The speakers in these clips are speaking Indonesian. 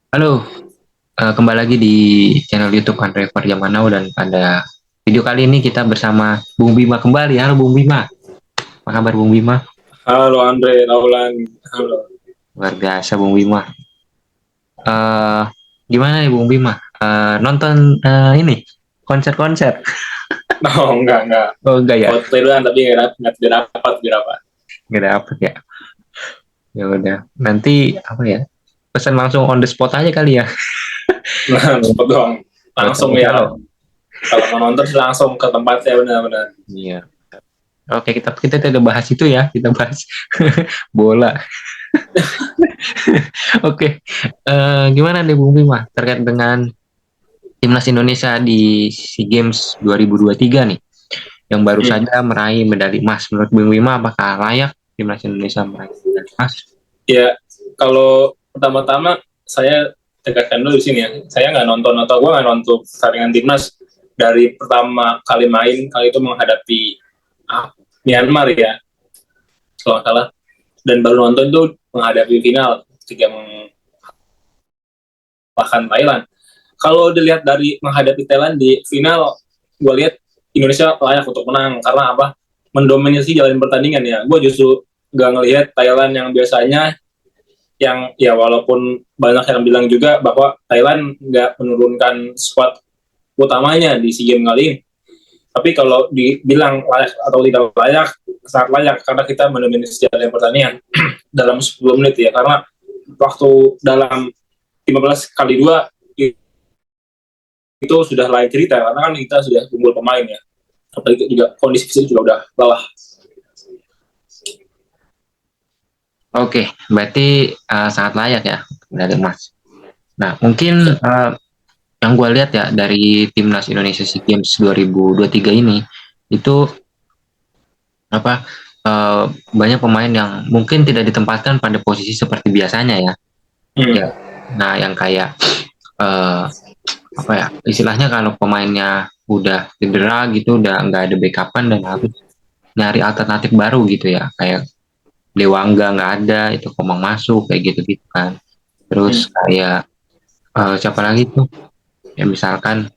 Halo, kembali lagi di channel YouTube Andre Farjamanau dan pada video kali ini kita bersama Bung Bima kembali. Halo Bung Bima, apa kabar Bung Bima? Halo Andre, Naulan. Halo. Luar biasa Bung Bima. Eh, Gimana nih Bung Bima? Nonton ini konser-konser? Oh, enggak. Oh enggak ya, Foto duluan tapi nggak tidak dapat berapa. nggak dapet ya. Ya udah, nanti apa ya? Pesan langsung on the spot aja kali ya. Nah, cepet dong. Buat Langsung kalau. ya. Kalau mau nonton sih langsung ke tempatnya benar-benar. Iya. Oke, kita kita tidak bahas itu ya, kita bahas bola. Oke, gimana nih Bung Bima terkait dengan timnas Indonesia di SEA Games 2023 nih, yang baru Hmm. saja meraih medali emas. Menurut Bung Bima, apakah layak timnas Indonesia meraih medali emas? Ya, kalau pertama-tama saya tegaskan dulu di sini ya. Saya nggak nonton atau gue nggak nonton pertandingan timnas dari pertama kali main kali itu menghadapi Myanmar ya, kalau nggak salah. Dan baru nonton tuh menghadapi final ketika mengalahkan Thailand. Kalau dilihat dari menghadapi Thailand di final, gue lihat Indonesia layak untuk menang karena apa? Mendominasi jalan pertandingan ya. Gue justru nggak ngelihat Thailand yang biasanya yang ya walaupun banyak yang bilang juga bahwa Thailand nggak menurunkan squad utamanya di SEA Games kali ini. Tapi kalau dibilang layak atau tidak layak, sangat layak karena kita mendominasi jalan pertandingan dalam 10 menit ya. Karena waktu dalam 15 kali 2 itu sudah lain cerita karena kan kita sudah unggul pemain ya, apalagi juga kondisi fisik juga udah lelah. Oke, berarti sangat layak ya medali emas. Nah, mungkin yang gue lihat ya dari timnas Indonesia SEA Games 2023 ini itu apa banyak pemain yang mungkin tidak ditempatkan pada posisi seperti biasanya ya. Ya, Hmm. nah yang kayak eh, apa ya istilahnya kalau pemainnya udah cedera gitu, udah nggak ada backupan dan harus nyari alternatif baru gitu ya, kayak Dewangga nggak ada, itu Komang masuk kayak gitu gitu kan. Terus Hmm. kayak siapa lagi tuh ya misalkan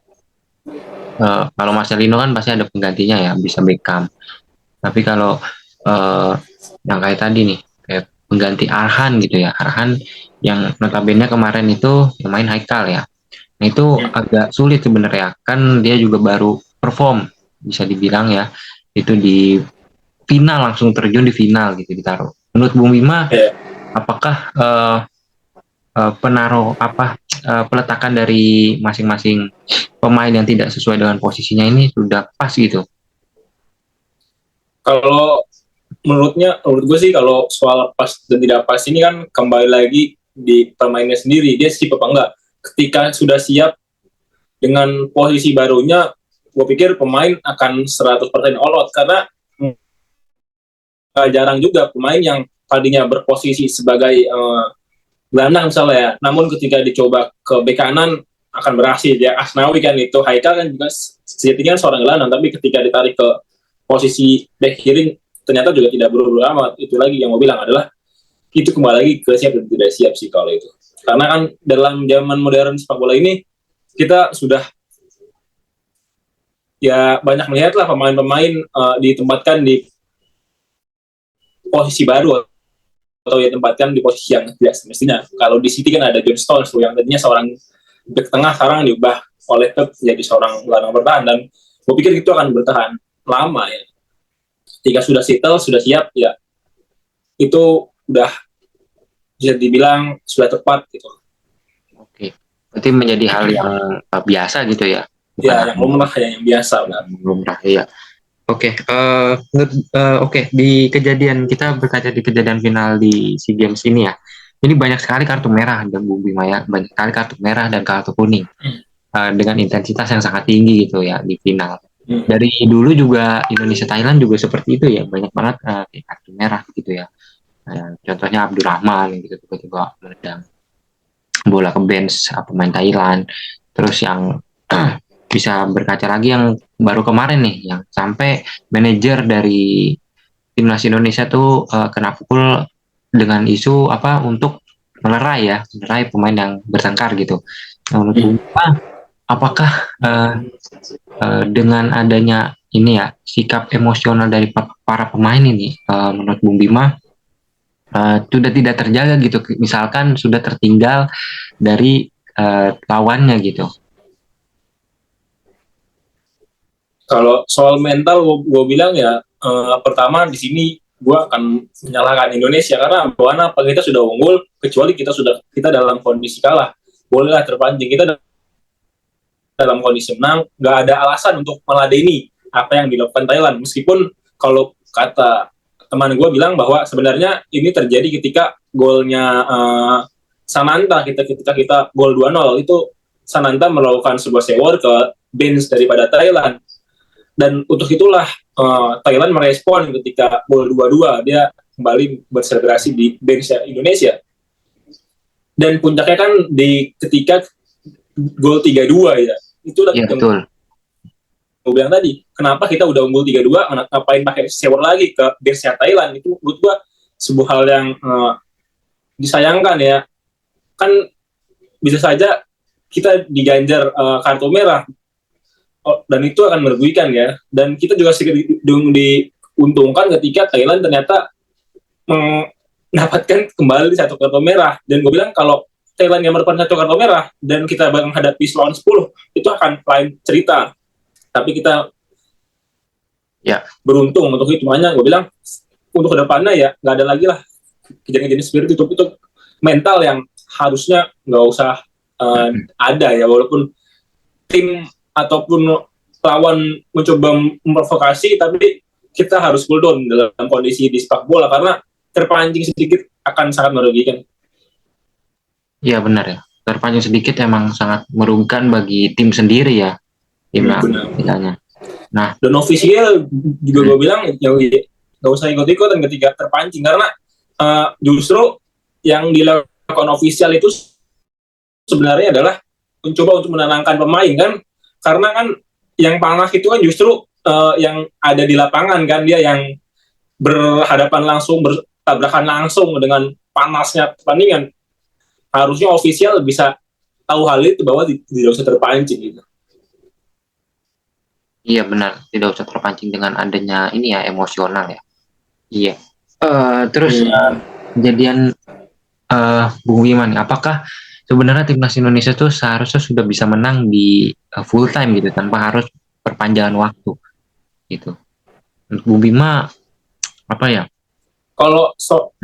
kalau Marcelino kan pasti ada penggantinya ya, bisa Beckham. Tapi kalau eh, yang kayak tadi nih, kayak pengganti Arhan gitu ya, Arhan yang notabene kemarin itu yang main Haikal ya. Nah itu Hmm. agak sulit sebenarnya, kan dia juga baru perform, bisa dibilang ya, itu di final, langsung terjun di final gitu ditaruh. Menurut Bung Bima, Ya. apakah penaruh apa peletakan dari masing-masing pemain yang tidak sesuai dengan posisinya ini sudah pas gitu? Kalau menurut gue sih kalau soal pas dan tidak pas ini kan kembali lagi di pemainnya sendiri, dia siap apa enggak. Ketika sudah siap dengan posisi barunya, gue pikir pemain akan 100% all out karena jarang juga pemain yang tadinya berposisi sebagai gelandang misalnya ya, namun ketika dicoba ke bek kanan akan berhasil ya. Asnawi kan itu, Haikal kan juga sejatinya seorang gelandang tapi ketika ditarik ke posisi bek kiri ternyata juga tidak berubah amat. Itu lagi yang mau bilang adalah itu kembali lagi ke siap dan tidak siap sih kalau itu, karena kan dalam zaman modern sepak bola ini kita sudah ya banyak melihat lah pemain-pemain ditempatkan di posisi baru atau ya tempatkan di posisi yang tidak semestinya. Kalau di City kan ada John Stones tuh yang tadinya seorang bek tengah, sekarang diubah oleh Pep jadi seorang gelandang bertahan, dan gue pikir itu akan bertahan lama ya. Jika sudah settle, sudah siap ya, itu udah bisa dibilang sudah tepat gitu. Oke, berarti menjadi hal yang biasa gitu ya, bukan Ya hal yang lumrah ya, yang biasa benar. yang lumrah ya. Oke, oke, di kejadian kita berkaca di kejadian final di SEA Games ini ya, ini banyak sekali kartu merah dan Bung Bima ya, banyak sekali kartu merah dan kartu kuning Hmm. dengan intensitas yang sangat tinggi gitu ya di final. Hmm. Dari dulu juga Indonesia Thailand juga seperti itu ya, banyak banget kartu merah gitu ya. Contohnya Abdurrahman gitu tiba-tiba menendang bola ke bench pemain Thailand. Terus yang bisa berkaca lagi yang baru kemarin nih, yang sampai manajer dari timnas Indonesia tuh kena pukul dengan isu apa untuk melerai pemain yang bertengkar gitu. Nah, menurut Bung Bima, apakah dengan adanya ini ya sikap emosional dari para pemain ini, menurut Bung Bima sudah tidak terjaga gitu, misalkan sudah tertinggal dari lawannya gitu. Kalau soal mental, gue bilang ya, pertama di sini gue akan menyalahkan Indonesia karena apa, kita sudah unggul, kecuali kita dalam kondisi kalah, bolehlah terpancing. Kita dalam kondisi menang, nggak ada alasan untuk meladeni apa yang dilakukan Thailand. Meskipun kalau kata teman gue bilang bahwa sebenarnya ini terjadi ketika golnya Sananta, ketika kita gol 2-0 itu Sananta melakukan sebuah sewor ke bench daripada Thailand. Dan untuk itulah Thailand merespon ketika gol 2-2, dia kembali berselebrasi di bench Indonesia. Dan puncaknya kan di ketika gol 3-2 ya. Itu Iya, betul. Gue bilang tadi, kenapa kita udah unggul 3-2, ngapain pakai sewor lagi ke bench Thailand? Itu menurut gue sebuah hal yang disayangkan ya. Kan bisa saja kita diganjar kartu merah, dan itu akan merugikan ya. Dan kita juga sedikit diuntungkan ketika Thailand ternyata mendapatkan kembali satu kartu merah. Dan gue bilang kalau Thailand yang mendapatkan satu kartu merah dan kita menghadapi lawan 10, itu akan lain cerita. Tapi kita beruntung untuk itu. Makanya gue bilang untuk kedepannya ya nggak ada lagi lah kejadian-kejadian seperti itu mental yang harusnya nggak usah ada ya, walaupun tim ataupun lawan mencoba memprovokasi, tapi kita harus cool down dalam kondisi di sepak bola karena terpancing sedikit akan sangat merugikan. Iya benar ya, terpancing sedikit emang sangat merugikan bagi tim sendiri ya, tim misalnya. Nah, dan ofisial juga gue bilang ya nggak usah ikut-ikutan ketika terpancing karena justru yang dilakukan ofisial itu sebenarnya adalah mencoba untuk menenangkan pemain kan, karena kan yang panas itu kan justru yang ada di lapangan kan, dia yang berhadapan langsung, bertabrakan langsung dengan panasnya pertandingan. Harusnya ofisial bisa tahu hal itu bahwa tidak usah terpancing gitu. Iya benar, tidak usah terpancing dengan adanya ini ya, emosional ya. Iya. Terus kejadian Bung Bima nih, apakah sebenarnya timnas Indonesia tuh seharusnya sudah bisa menang di full time gitu tanpa harus perpanjangan waktu gitu? Untuk Bung Bima apa ya? Kalau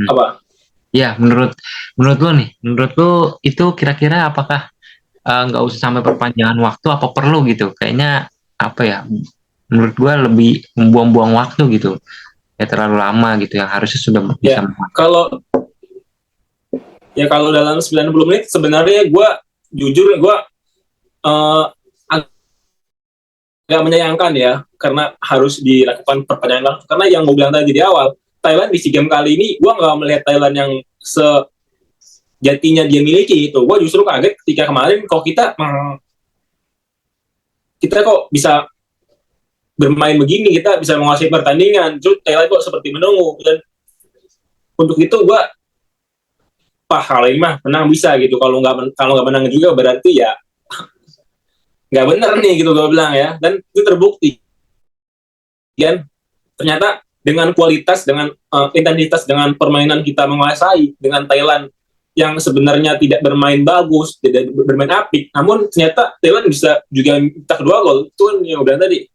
apa? Ya menurut lo itu kira-kira apakah nggak usah sampai perpanjangan waktu apa perlu gitu? Kayaknya apa ya? Menurut gua lebih membuang-buang waktu gitu. Ya terlalu lama gitu yang harusnya sudah bisa. Kalau dalam 90 menit sebenarnya gue jujur gue agak menyayangkan ya karena harus dilakukan perpanjangan, karena yang gue bilang tadi di awal, Thailand di SEA Games kali ini gue nggak melihat Thailand yang sejatinya dia miliki itu. Gue justru kaget ketika kemarin kok kita kok bisa bermain begini, kita bisa menguasai pertandingan, terus Thailand kok seperti menunggu. Dan untuk itu gue kalau ini mah menang bisa gitu, kalau nggak menang juga berarti ya nggak bener nih gitu gue bilang ya. Dan itu terbukti kan, ternyata dengan kualitas, dengan intensitas, dengan permainan kita menguasai dengan Thailand yang sebenarnya tidak bermain bagus, tidak bermain apik, namun ternyata Thailand bisa juga minta 2 gol. Itu kan yang udah tadi,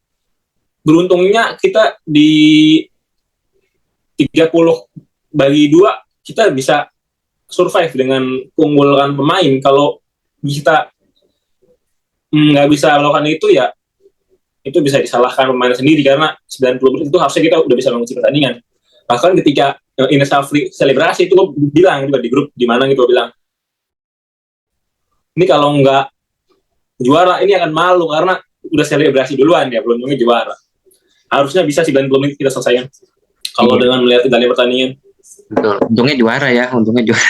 beruntungnya kita di 30/2 kita bisa survive dengan keunggulan pemain. Kalau kita nggak bisa melakukan itu ya itu bisa disalahkan pemain sendiri, karena 90 menit itu harusnya kita udah bisa mengunci pertandingan. Bahkan ketika Ines Afri selebrasi itu gue bilang juga di grup di mana gitu, gue bilang ini kalau nggak juara ini akan malu karena udah selebrasi duluan ya, belum juara. Harusnya bisa 90 menit kita selesaikan kalau dengan melihat dari pertandingan. Betul. Untungnya juara ya, untungnya juara.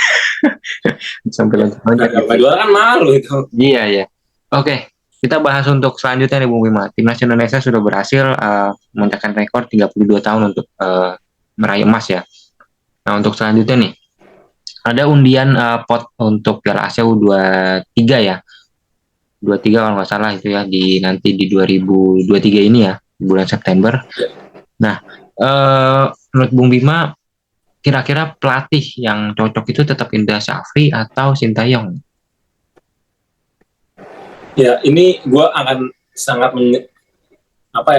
Sampai juara kan malu itu. Iya ya. Oke, kita bahas untuk selanjutnya nih Bung Bima. Timnas Indonesia sudah berhasil memecahkan rekor 32 tahun untuk meraih emas ya. Nah untuk selanjutnya nih, ada undian pot untuk Piala Asia U23 ya. 23 kalau nggak salah itu ya nanti di 2023 ini ya, bulan September. Nah, menurut Bung Bima kira-kira pelatih yang cocok itu tetap Indra Syafri atau Sintayong? Ya, ini gue akan sangat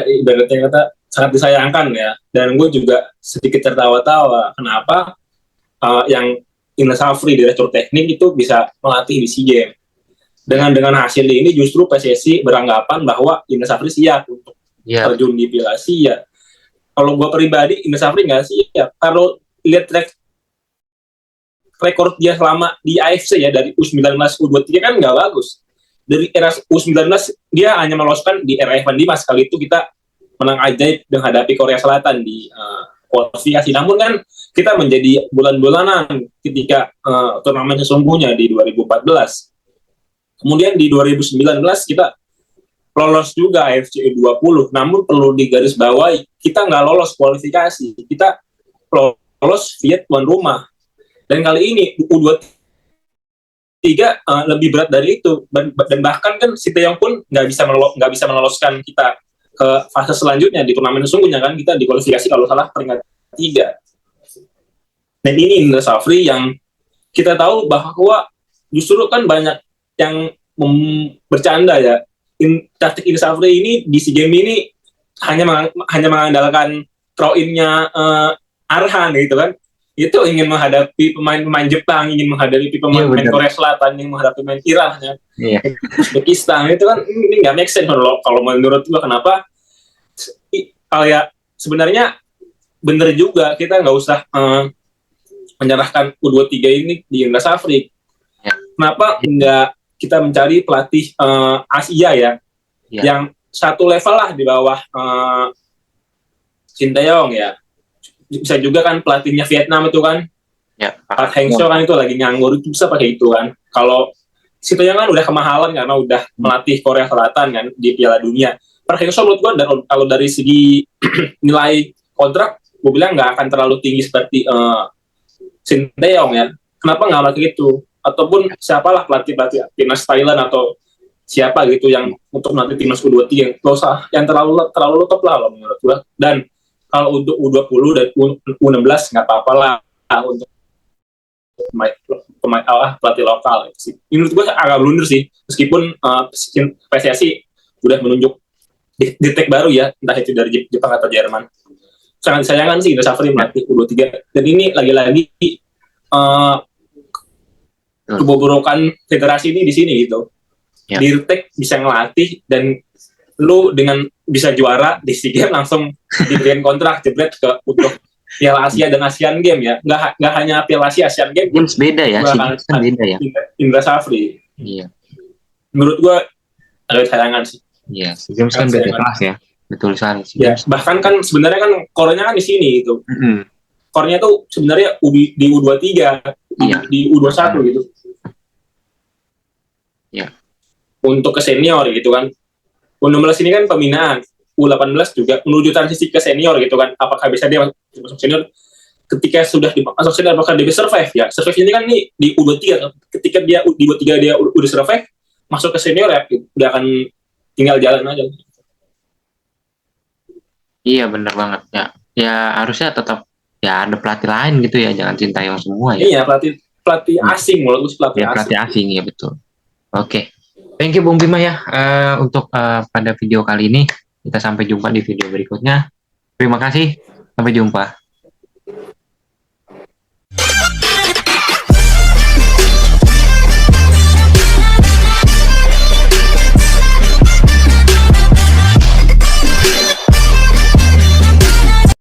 ibaratnya kata sangat disayangkan ya. Dan gue juga sedikit tertawa-tawa. Kenapa yang Indra Syafri, direktur teknik itu bisa melatih di SEA Games. Dengan hasil ini justru PSSI beranggapan bahwa Indra Syafri siap untuk terjun di Piala Asia. Kalau gue pribadi, Indra Syafri nggak siap. Kalau lihat rekor dia selama di AFC ya, dari U19, U23 kan nggak bagus. Dari era U19 dia hanya meloloskan di era Evan Dimas. Kali itu kita menang ajaib menghadapi Korea Selatan di kualifikasi. Namun kan kita menjadi bulan-bulanan ketika turnamen sesungguhnya di 2014. Kemudian di 2019 kita lolos juga AFC U20, namun perlu digarisbawahi kita nggak lolos kualifikasi, kita lolos via tuan rumah. Dan kali ini U23 lebih berat dari itu, dan bahkan kan Sintayong pun nggak bisa meloloskan kita ke fase selanjutnya di turnamen sesungguhnya kan, kita di kualifikasi kalau salah peringkat 3. Dan ini Indra Syafri yang kita tahu bahwa justru kan banyak yang bercanda ya, taktik Indra Syafri ini di SEA Games ini hanya mengandalkan throw-in-nya Arhan gitu kan. Itu ingin menghadapi pemain-pemain Jepang, ingin menghadapi pemain Korea Selatan, ingin menghadapi pemain Iran ya. Uzbekistan itu kan ini nggak make sense kalau menurut gua. Kenapa? Ya sebenarnya bener juga, kita nggak usah menyerahkan U23 ini di Indra Syafri. Kenapa nggak kita mencari pelatih Asia ya, yang satu level lah di bawah Sintayong ya. Bisa juga kan pelatihnya Vietnam itu kan, Park Hang-seo kan itu lagi nganggur, itu bisa pakai itu kan. Kalau Sintayong kan udah kemahalan karena udah melatih Korea Selatan kan di Piala Dunia. Park Hang-seo menurut gue kalau dari segi nilai kontrak, gue bilang nggak akan terlalu tinggi seperti Sintayong ya. Kenapa nggak pakai itu? Ataupun siapalah pelatih timnas Thailand atau siapa gitu yang untuk melatih timnas U23 yang nggak usah yang terlalu top lah menurut gue. Dan kalau untuk U20 dan U16 nggak apa-apa lah untuk pemain pelatih lokal. Ini menurut gue agak blunder sih, meskipun PSSI udah menunjuk detek baru ya, entah itu dari Jepang atau Jerman. Sangat disayangkan sih Indra Syafri melatih U23, dan ini lagi-lagi kebobrokan federasi ini di sini gitu. Dirtek bisa ngelatih, dan lu dengan bisa juara di SEA Games langsung diberikan kontrak jebret ke untuk Piala Asia dan Asian Games ya. Nggak hanya Piala Asia, Asian Games beda ya, beda ya. Indra Syafri. Iya. Menurut gua agak sayangan sih. Iya, SEA Games kan beda kelas ya. Betul sekali sih. Ya, bahkan kan sebenarnya kan core-nya kan di sini gitu. Core-nya tuh sebenarnya di U23, di U21 gitu. Iya. Untuk ke senior gitu kan. U16 ini kan pembinaan, U18 juga menuju transisi ke senior gitu kan. Apakah bisa dia masuk senior? Ketika sudah masuk senior, apakah dia bisa survive ya? Survive ini kan nih di U23. Ketika dia di U23 dia udah survive, masuk ke senior ya udah akan tinggal jalan aja. Iya benar banget ya. Ya harusnya tetap ya ada pelatih lain gitu ya, jangan Sintayong semua ya. Iya, pelatih asing, menurut gue pelatih asing ya, betul. Oke. Thank you Bung Bima ya untuk pada video kali ini. Kita sampai jumpa di video berikutnya. Terima kasih. Sampai jumpa.